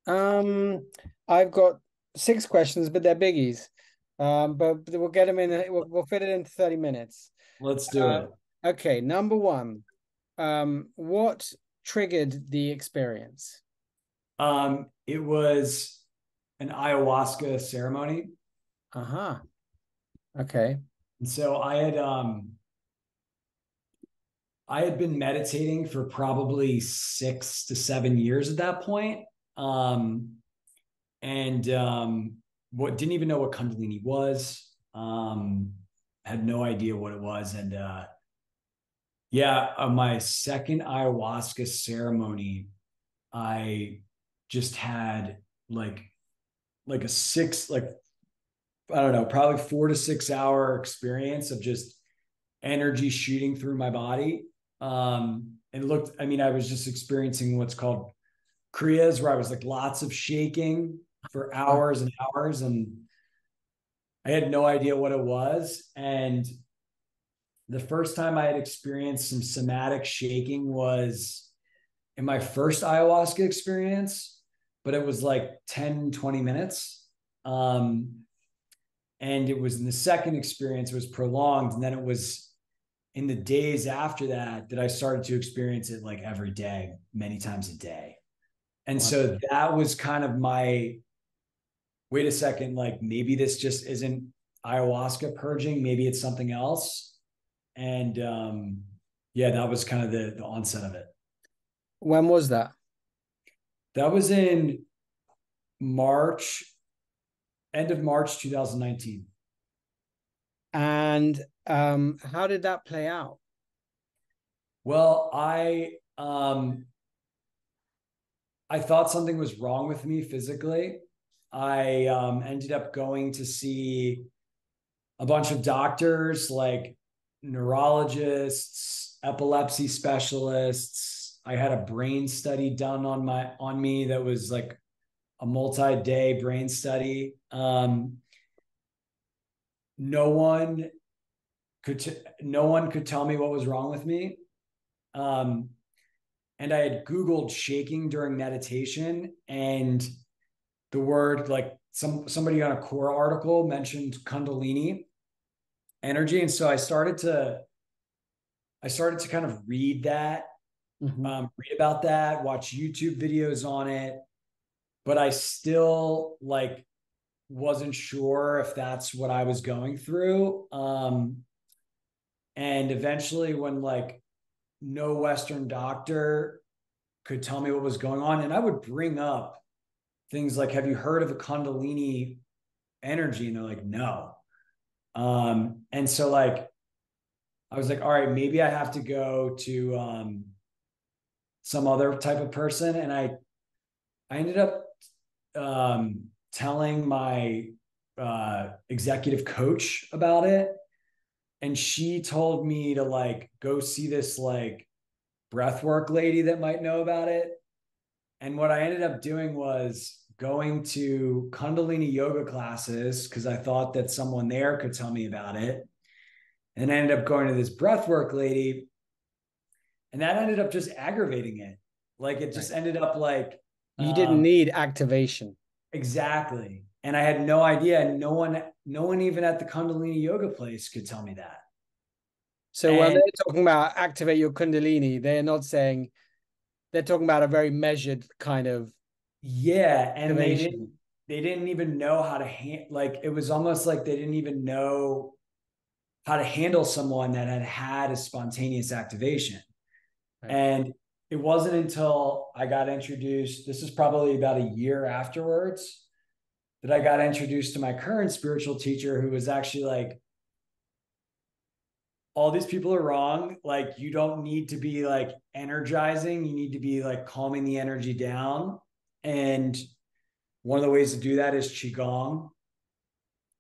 Um, I've got six questions, but they're biggies. But we'll get them in. We'll fit it into 30 minutes. Let's do Uh, it. okay, number one. What triggered the experience? It was an ayahuasca ceremony. Uh-huh. Okay. And so I had been meditating for probably 6 to 7 years at that point. Um, and what didn't even know what kundalini was. Had no idea what it was. And yeah, my second ayahuasca ceremony, I just had like like a six like I don't know, probably 4 to 6 hour experience of just energy shooting through my body. And it looked, I mean, I was just experiencing what's called kriyas, where I was like lots of shaking for hours and hours, and I had no idea what it was. And the first time I had experienced some somatic shaking was in my first ayahuasca experience, but it was like 10, 20 minutes. And it was in the second experience, it was prolonged. And then it was in the days after that that I started to experience it like every day, many times a day. And Wow. so that was kind of my wait a second, like maybe this just isn't ayahuasca purging, maybe it's something else. And yeah, that was kind of the onset of it. When was that? That was in March, end of March 2019. And how did that play out? Well, I thought something was wrong with me physically. I ended up going to see a bunch of doctors, like neurologists, epilepsy specialists. I had a brain study done on me that was like a multi-day brain study. No one no one could tell me what was wrong with me. Um, and I had Googled shaking during meditation, and the word like somebody on a core article mentioned kundalini energy, and so I started to kind of read that, Mhm. read about that, watch YouTube videos on it, but I still like wasn't sure if that's what I was going through. And eventually, when like no Western doctor could tell me what was going on, and I would bring up things like, "Have you heard of a Kundalini energy?" And they're like, "No." And so like I was like, "All right, maybe I have to go to some other type of person." And I ended up telling my executive coach about it, and she told me to like go see this like breathwork lady that might know about it. And what I ended up doing was going to Kundalini yoga classes because I thought that someone there could tell me about it. And I ended up going to this breathwork lady, and that ended up just aggravating it. Like it just Right. ended up like, You didn't um, need activation. exactly. And I had no idea. And no one even at the Kundalini yoga place could tell me that. So when And they're talking about activate your kundalini, they're not saying they're talking about a very measured kind of yeah, and they didn't activation. they didn't even know how to like it was almost like they didn't even know how to handle someone that had had a spontaneous activation. Right. And it wasn't until I got introduced, this is probably about a year afterwards, that I got introduced to my current spiritual teacher, who was actually like, all these people are wrong. Like, you don't need to be like energizing, you need to be like calming the energy down. And one of the ways to do that is Qigong.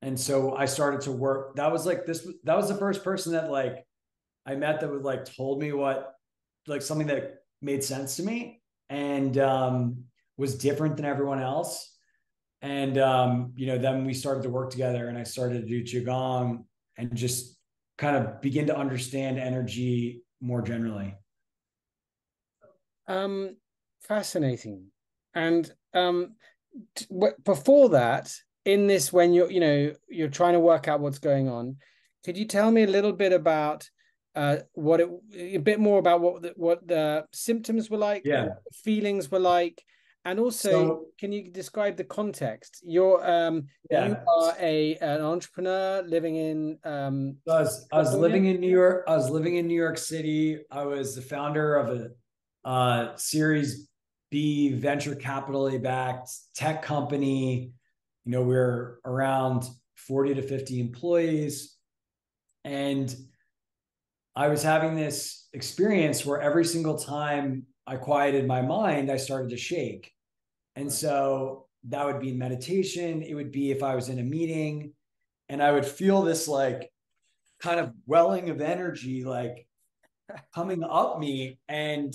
And so I started to work. That was like this, that was the first person that like I met that would like told me what like something that made sense to me, and was different than everyone else. And then we started to work together, and I started to do qigong and just kind of begin to understand energy more generally. Um, Fascinating. And before that, in this, when you're trying to work out what's going on, could you tell me a little bit about a bit more about what the symptoms were like, what Yeah. the feelings were like, and also So can you describe the context? You yeah. are an entrepreneur living in I was California, living in New York. I was living in New York City. I was the founder of a Series B venture capital backed tech company. We're around 40 to 50 employees. And I was having this experience where every single time I quieted my mind, I started to shake. And right? so that would be in meditation. It would be if I was in a meeting and I would feel this like kind of welling of energy, like coming up me. And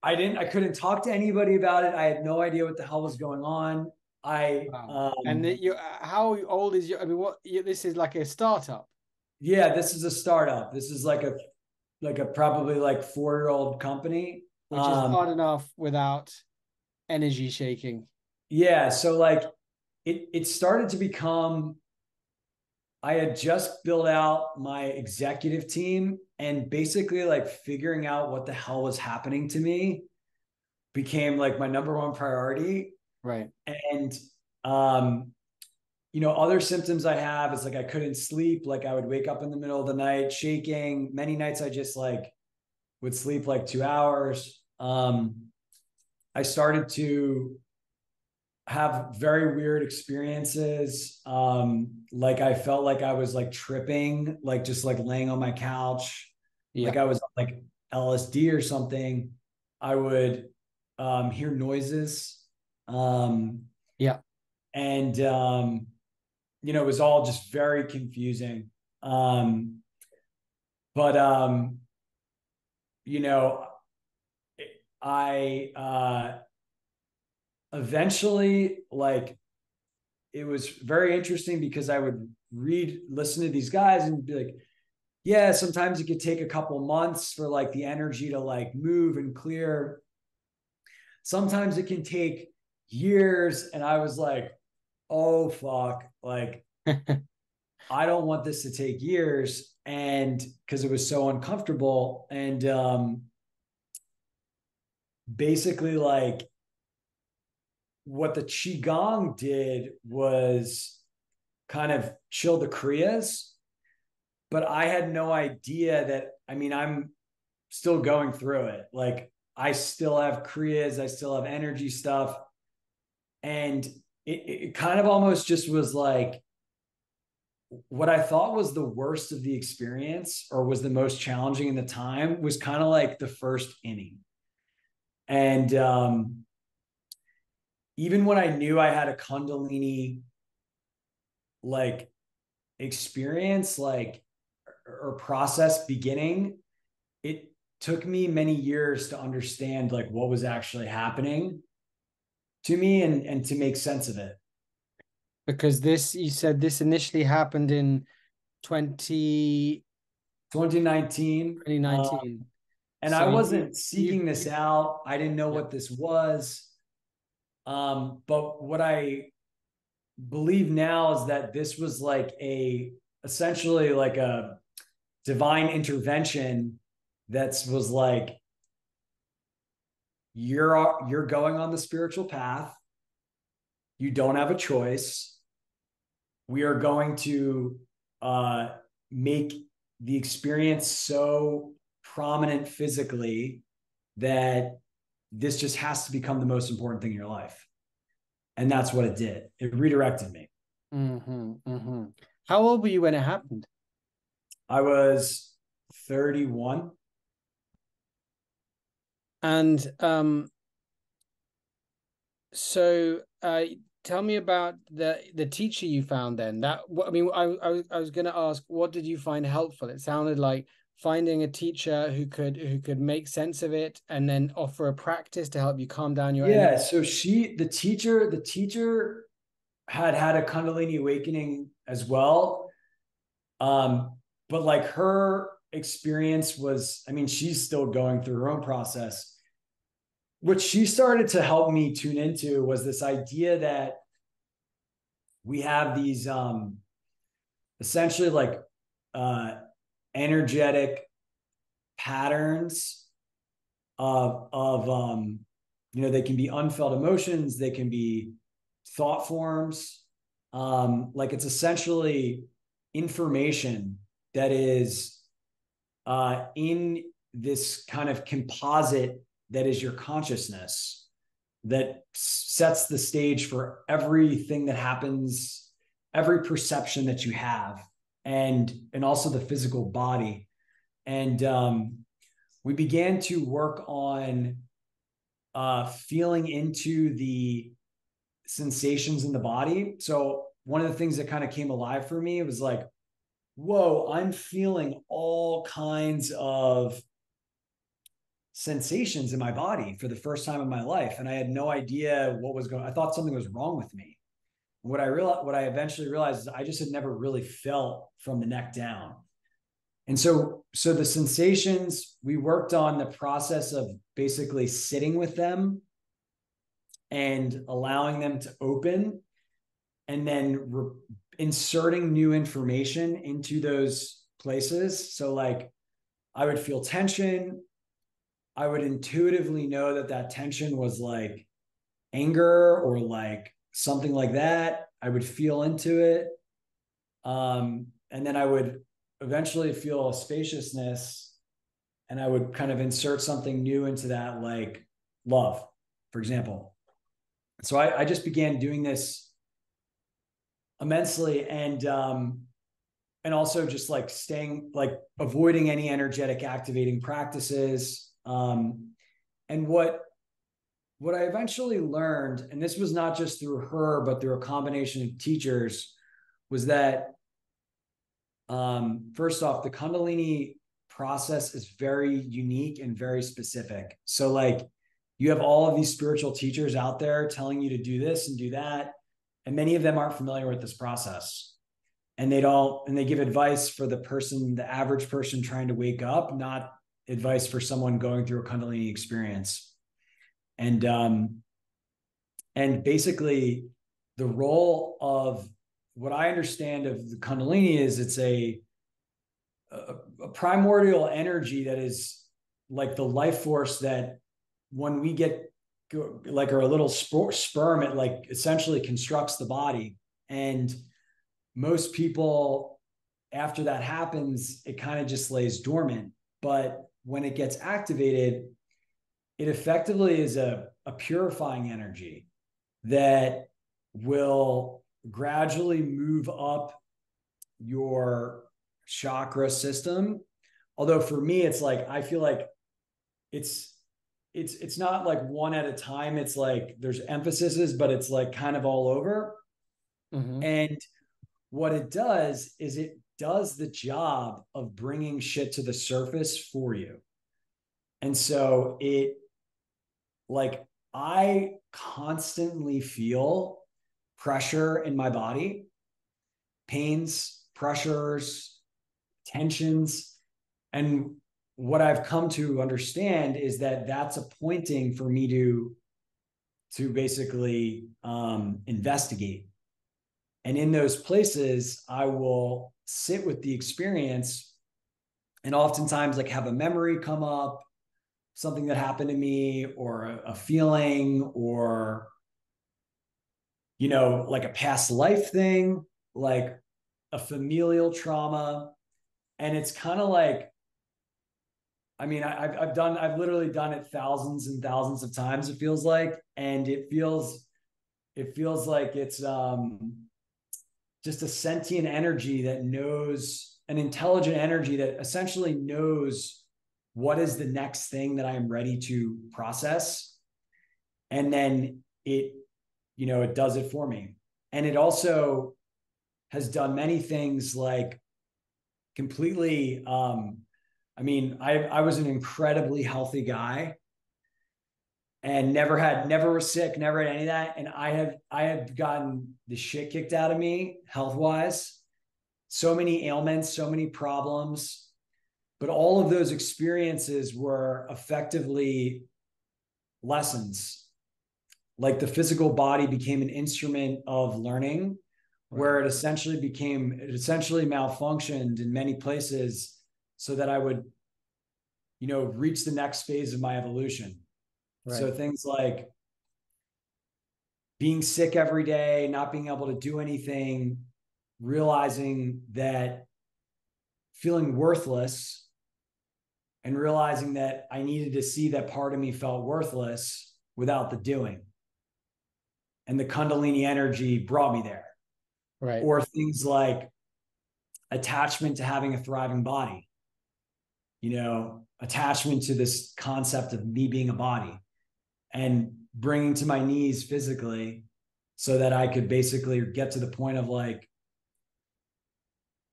I couldn't talk to anybody about it. I had no idea what the hell was going on. I, Wow. And how old is your? I mean, this is like a startup, yeah, this is a startup. This is like a probably like 4-year old company. which is hard enough without energy shaking. Yeah. So like it started to become, I had just built out my executive team and basically like figuring out what the hell was happening to me became like my number one priority. Right. And, um, other symptoms I have is like I couldn't sleep. Like I would wake up in the middle of the night shaking. Many nights I just like would sleep like 2 hours. I started to have very weird experiences. Like I felt like I was like tripping, like just like laying on my couch, like Yeah. I was like LSD or something. I would hear noises. Um, Yeah. and it was all just very confusing. But you know, I eventually like it was very interesting because I would listen to these guys and be like, yeah, sometimes it could take a couple months for like the energy to like move and clear. Sometimes it can take years. And I was like, oh, fuck. Like, I don't want this to take years. And because it was so uncomfortable. And basically, like, what the Qigong did was kind of chill the Kriyas, but I had no idea that, I mean, I'm still going through it. Like I still have Kriyas, I still have energy stuff. And it kind of almost just was like what I thought was the worst of the experience or was the most challenging in the time was kind of like the first inning. And even when I knew I had a kundalini like experience, like or process beginning, it took me many years to understand like what was actually happening to me and to make sense of it. Because you said this initially happened in 20 2019, 2019. and I So wasn't you seeking this out. I didn't know yeah. what this was. But what I believe now is that this was like essentially like a divine intervention that was like you're going on the spiritual path. You don't have a choice. We are going to uh, make the experience so prominent physically that this just has to become the most important thing in your life. And that's what it did. It redirected me. How old were you when it happened? I was 31. And so tell me about the teacher you found then. I mean, I was going to ask, what did you find helpful? It sounded like finding a teacher who could make sense of it and then offer a practice to help you calm down your energy. Yeah. So the teacher had a Kundalini awakening as well. But like her experience was, I mean, she's still going through her own process. what she started to help me tune into was this idea that we have these essentially like uh, energetic patterns of they can be unfelt emotions, they can be thought forms. Like it's essentially information that is in this kind of composite that is your consciousness, that sets the stage for everything that happens, every perception that you have, and also the physical body. And we began to work on feeling into the sensations in the body. So one of the things that kind of came alive for me, it was like, whoa, I'm feeling all kinds of sensations in my body for the first time in my life. And I had no idea what was going on. I thought something was wrong with me. What I eventually realized is I just had never really felt from the neck down. And so the sensations, we worked on the process of basically sitting with them and allowing them to open, and then inserting new information into those places. So like I would feel tension. I would intuitively know that that tension was like anger or like something like that. I would feel into it. And then I would eventually feel a spaciousness, and I would kind of insert something new into that, like love, for example. So I just began doing this immensely, and also just like staying, like avoiding any energetic activating practices. And what I eventually learned, and this was not just through her, but through a combination of teachers, was that first off, the kundalini process is very unique and very specific. So like you have all of these spiritual teachers out there telling you to do this and do that, and many of them aren't familiar with this process, and they give advice for the average person trying to wake up, not advice for someone going through a kundalini experience. And basically the role of what I understand of the kundalini is it's a primordial energy that is like the life force that when we get like are a little sperm, it like essentially constructs the body. And most people, after that happens, it kind of just lays dormant. But when it gets activated, it effectively is a purifying energy that will gradually move up your chakra system. Although for me, it's like, I feel like it's not like one at a time. It's like there's emphases, but it's like kind of all over. Mm-hmm. And what it does is it does the job of bringing shit to the surface for you. And so like I constantly feel pressure in my body, pains, pressures, tensions. And what I've come to understand is that that's a pointing for me to basically investigate. And in those places, I will sit with the experience and oftentimes like have a memory come up, something that happened to me, or a feeling, or, like a past life thing, like a familial trauma. And it's kind of like, I mean, I've literally done it thousands and thousands of times, it feels like, and it feels like it's just a sentient energy that knows, an intelligent energy that essentially knows what is the next thing that I am ready to process. And then it does it for me. And it also has done many things like completely, I mean, I was an incredibly healthy guy and never was sick, never had any of that. And I have gotten the shit kicked out of me health wise, so many ailments, so many problems, but all of those experiences were effectively lessons. Like the physical body became an instrument of learning, where it essentially malfunctioned in many places so that I would, reach the next phase of my evolution. Right. So things like being sick every day, not being able to do anything, realizing that feeling worthless, and realizing that I needed to see that part of me felt worthless without the doing. And the kundalini energy brought me there. Right. Or things like attachment to having a thriving body, attachment to this concept of me being a body, and bringing to my knees physically so that I could basically get to the point of like,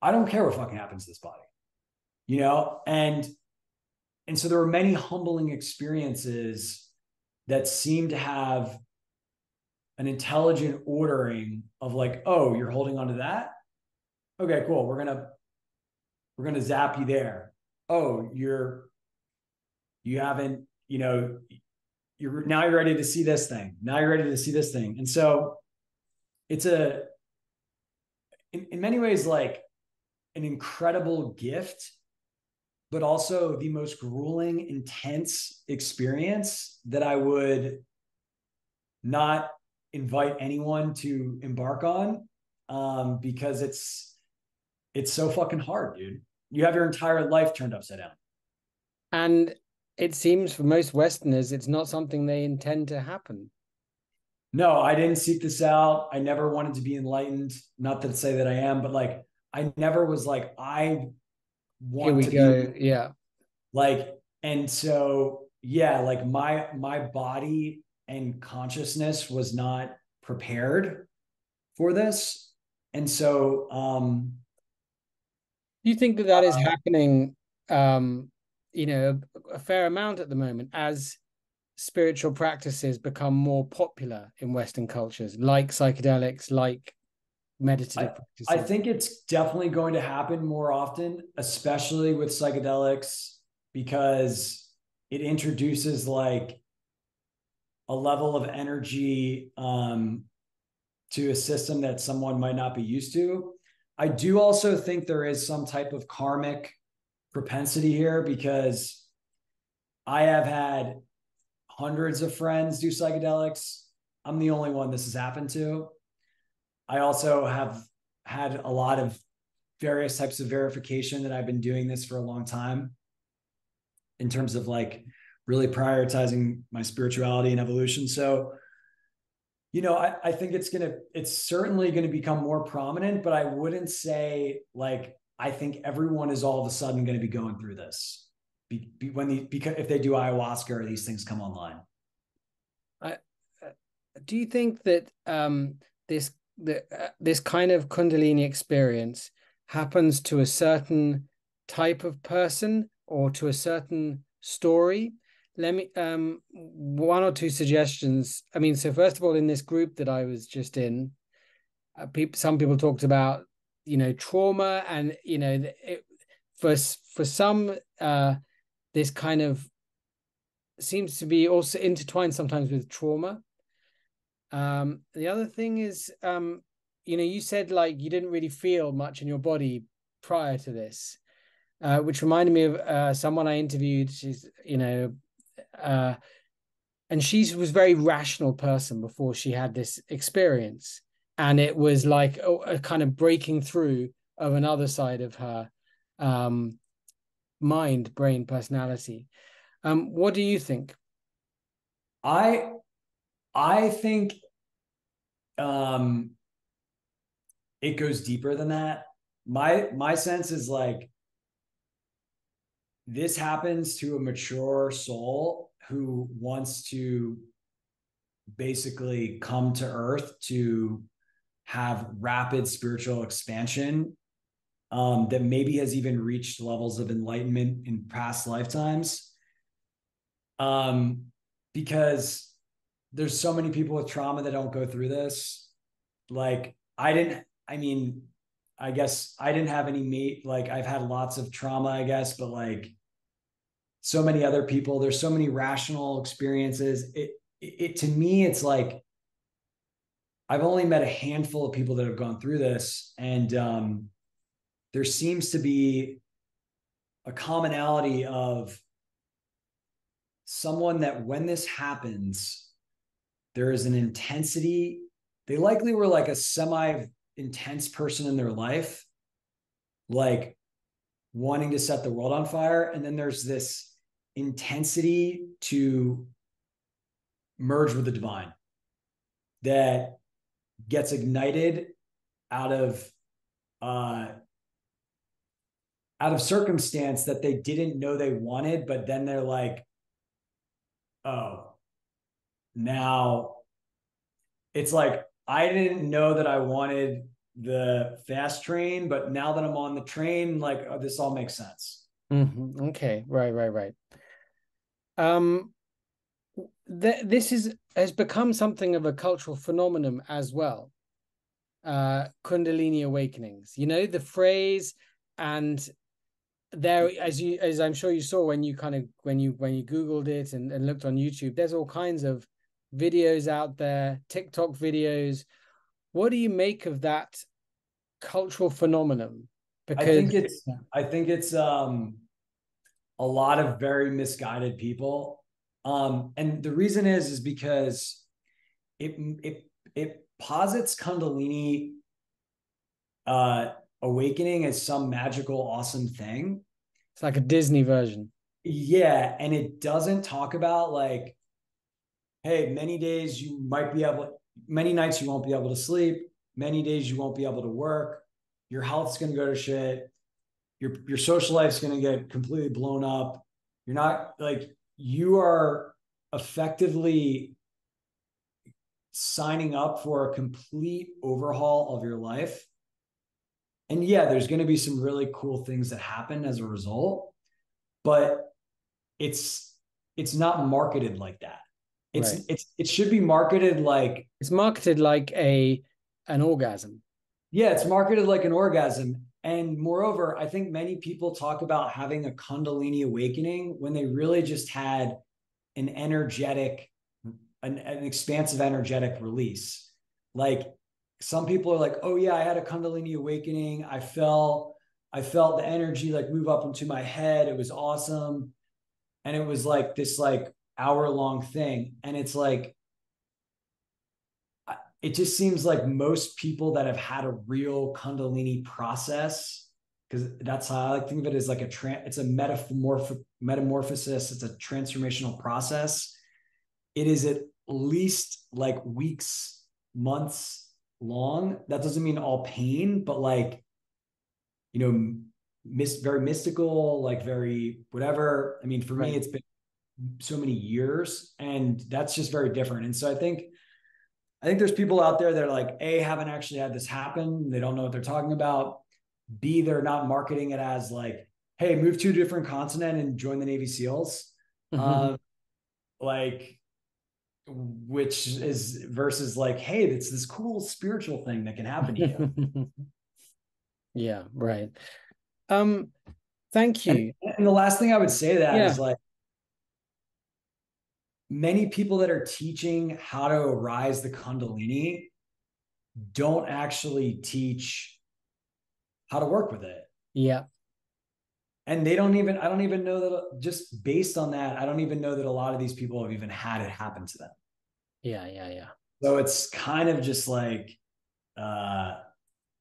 I don't care what fucking happens to this body, and so there were many humbling experiences that seem to have an intelligent ordering of like, oh, you're holding on to that. Okay, cool. We're gonna zap you there. Oh, you haven't, you're ready to see this thing. Now you're ready to see this thing. And so it's in many ways like an incredible gift, but also the most grueling, intense experience that I would not invite anyone to embark on, because it's so fucking hard, dude. You have your entire life turned upside down. And it seems for most Westerners, it's not something they intend to happen. No, I didn't seek this out. I never wanted to be enlightened. Not to say that I am, but like, I never was like, I Here want we to be go. Yeah. like, and so, yeah, like my body and consciousness was not prepared for this. And so, Do you think that that is happening, um, a fair amount at the moment as spiritual practices become more popular in Western cultures, like psychedelics, like I, meditative I practices? think it's definitely going to happen more often, especially with psychedelics, because it introduces like a level of energy, to a system that someone might not be used to. I do also think there is some type of karmic propensity here, because I have had hundreds of friends do psychedelics. I'm the only one this has happened to. I also have had a lot of various types of verification that I've been doing this for a long time, in terms of like really prioritizing my spirituality and evolution. So, I think it's certainly going to become more prominent, but I wouldn't say like, I think everyone is all of a sudden going to be going through this because if they do ayahuasca or these things come online. I, do you think that this this kind of kundalini experience happens to a certain type of person or to a certain story? Let me one or two suggestions. I mean, so first of all, in this group that I was just in, some people talked about trauma, and for some this kind of seems to be also intertwined sometimes with trauma. The other thing is, you said like you didn't really feel much in your body prior to this, which reminded me of someone I interviewed. She's, uh, and she was a very rational person before she had this experience. And it was like a kind of breaking through of another side of her mind, brain, personality. What do you think? I I think um it goes deeper than that. My sense is like, this happens to a mature soul who wants to basically come to earth to have rapid spiritual expansion, that maybe has even reached levels of enlightenment in past lifetimes, um, because there's so many people with trauma that don't go through this. Like I mean, I guess I didn't have any mate, like I've had lots of trauma, I guess, but like so many other people. There's so many rational experiences. It to me, it's like I've only met a handful of people that have gone through this, and there seems to be a commonality of someone that when this happens, there is an intensity. They likely were like a semi intense person in their life, like wanting to set the world on fire. And then there's this intensity to merge with the divine that gets ignited out of uh, out of circumstance that they didn't know they wanted, but then they're like, oh, now it's like I didn't know that I wanted the fast train, but now that I'm on the train, like, oh, this all makes sense. Okay, right. Um, this has become something of a cultural phenomenon as well. Kundalini awakenings, the phrase, and there, as I'm sure you saw when you Googled it and looked on YouTube, there's all kinds of videos out there, TikTok videos. What do you make of that cultural phenomenon? I Because think it's I think it's a lot of very misguided people. And the reason is because it it posits Kundalini uh, awakening as some magical, awesome thing. it's like a Disney version. Yeah, and it doesn't talk about like, hey, many nights you won't be able to sleep, many days you won't be able to work, your health's going to go to shit, your social life's going to get completely blown up. You're not like you are effectively signing up for a complete overhaul of your life. And yeah, there's going to be some really cool things that happen as a result, but it's it's not marketed like that. Right. It should be marketed like, It's marketed like a an orgasm. yeah, it's marketed like an orgasm. And moreover, I think many people talk about having a Kundalini awakening when they really just had an energetic, an expansive energetic release. Like some people are like, oh yeah, I had a Kundalini awakening. I felt the energy like move up into my head. It was awesome. And it was like this like hour-long thing. And it's like, it just seems like most people that have had a real Kundalini process, because that's how I like to think of it, as like it's a metamorphosis, it's a transformational process. It is at least like weeks, months long. That doesn't mean all pain, but like, very mystical, like very whatever. I mean, for me, Right. it's been so many years, and that's just very different. And so I think there's people out there that are like, A, haven't actually had this happen. They don't know what they're talking about. B, they're not marketing it as like, hey, move to a different continent and join the Navy SEALs. Like, which is versus like, hey, it's this cool spiritual thing that can happen to you. Yeah, right. Um, Thank And, you. and the last thing I would say to that Yeah, is like, many people that are teaching how to arise the Kundalini don't actually teach how to work with it. yeah, And I don't even know that, just based on that, I don't even know that a lot of these people have even had it happen to them. yeah. So it's kind of just like, uh,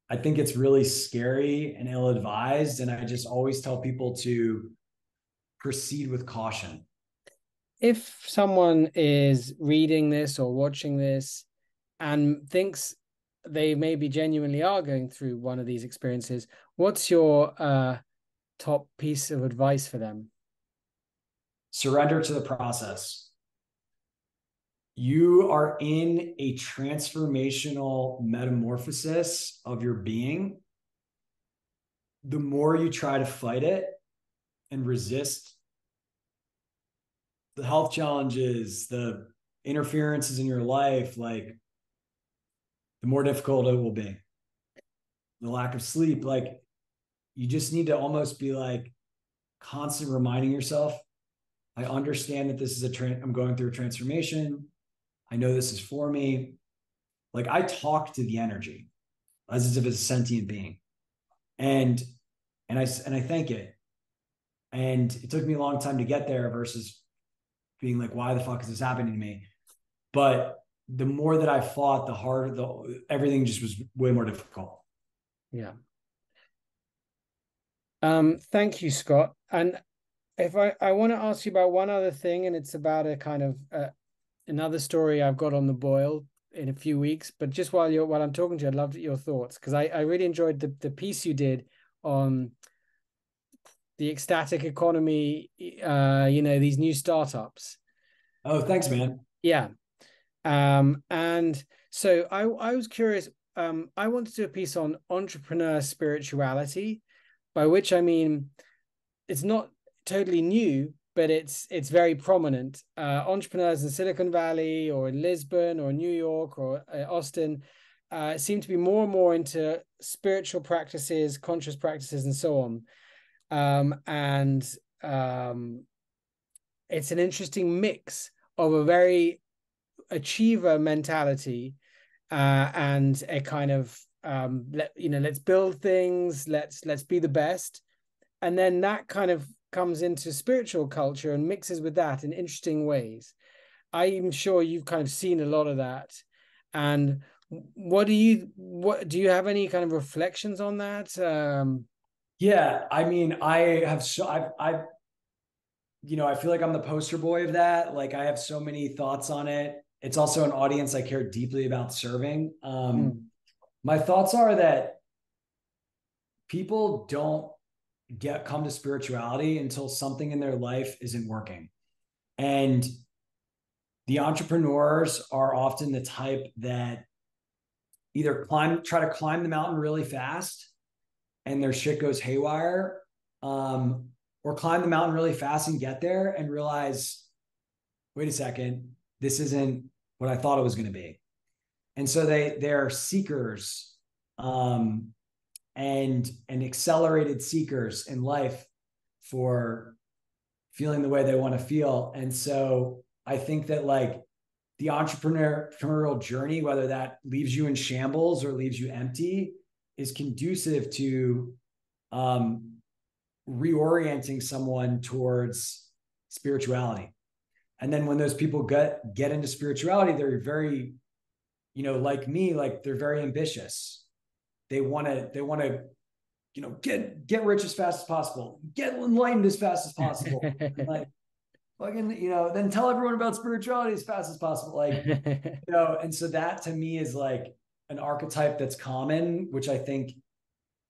I think it's really scary and ill advised. And I just always tell people to proceed with caution. If someone is reading this or watching this and thinks they maybe genuinely are going through one of these experiences, what's your top piece of advice for them? Surrender to the process. You are in a transformational metamorphosis of your being. The more you try to fight it and resist the health challenges, the interferences in your life, like the more difficult it will be. The lack of sleep, like you just need to almost be like constant reminding yourself, I understand that this is I'm going through a transformation. I know this is for me. Like I talk to the energy as if it's a sentient being. And and I thank it. And it took me a long time to get there versus being like, why the fuck is this happening to me? But the more that I fought, the harder everything just was way more difficult. Yeah. Thank you, Scott. And if I want to ask you about one other thing, and it's about a kind of another story I've got on the boil in a few weeks. But just while I'm talking to you, I'd love your thoughts, because I really enjoyed the piece you did on the ecstatic economy, these new startups. Oh, thanks, man. Yeah. And so I was curious. I wanted to do a piece on entrepreneur spirituality, by which I mean it's not totally new, but it's very prominent. Entrepreneurs in Silicon Valley or in Lisbon or New York or Austin seem to be more and more into spiritual practices, conscious practices, and so on. And it's an interesting mix of a very achiever mentality and a kind of let's build things, let's be the best, and then that kind of comes into spiritual culture and mixes with that in interesting ways. I'm sure you've kind of seen a lot of that. And what do you have any kind of reflections on that? Yeah, I mean, I have so I've I feel like I'm the poster boy of that. Like I have so many thoughts on it. It's also an audience I care deeply about serving. Mm, My thoughts are that people don't come to spirituality until something in their life isn't working. And the entrepreneurs are often the type that either try to climb the mountain really fast and their shit goes haywire, or climb the mountain really fast and get there and realize, wait a second, this isn't what I thought it was going to be. And so they're seekers, and accelerated seekers in life for feeling the way they want to feel. And so I think that like the entrepreneurial journey, whether that leaves you in shambles or leaves you empty, is conducive to reorienting someone towards spirituality. And then when those people get into spirituality, they're very, like me, like they're very ambitious. They want to, get rich as fast as possible, get enlightened as fast as possible. And like fucking, then tell everyone about spirituality as fast as possible. Like, and so that to me is like an archetype that's common, which I think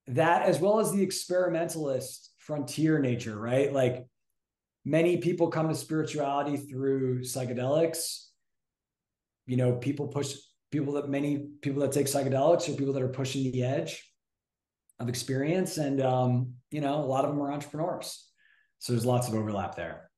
that as well as the experimentalist frontier nature, right? Like many people come to spirituality through psychedelics. Many people that take psychedelics are people that are pushing the edge of experience. And, a lot of them are entrepreneurs. So there's lots of overlap there.